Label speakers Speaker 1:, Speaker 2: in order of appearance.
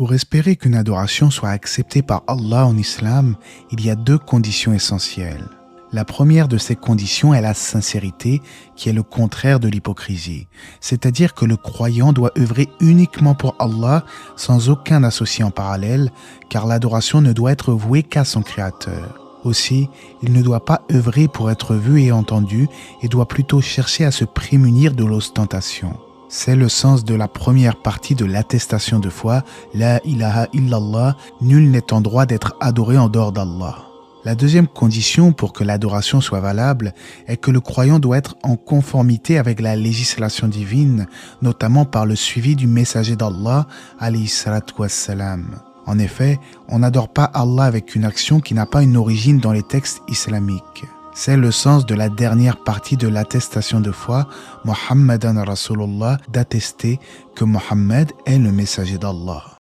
Speaker 1: Pour espérer qu'une adoration soit acceptée par Allah en islam, il y a deux conditions essentielles. La première de ces conditions est la sincérité, qui est le contraire de l'hypocrisie. C'est-à-dire que le croyant doit œuvrer uniquement pour Allah, sans aucun associé en parallèle, car l'adoration ne doit être vouée qu'à son Créateur. Aussi, il ne doit pas œuvrer pour être vu et entendu, et doit plutôt chercher à se prémunir de l'ostentation. C'est le sens de la première partie de l'attestation de foi, La ilaha illallah, nul n'est en droit d'être adoré en dehors d'Allah. La deuxième condition pour que l'adoration soit valable est que le croyant doit être en conformité avec la législation divine, notamment par le suivi du messager d'Allah, alayhi salatu wassalam. En effet, on n'adore pas Allah avec une action qui n'a pas une origine dans les textes islamiques. C'est le sens de la dernière partie de l'attestation de foi, Muhammadan Rasulullah, d'attester que Mohammed est le messager d'Allah.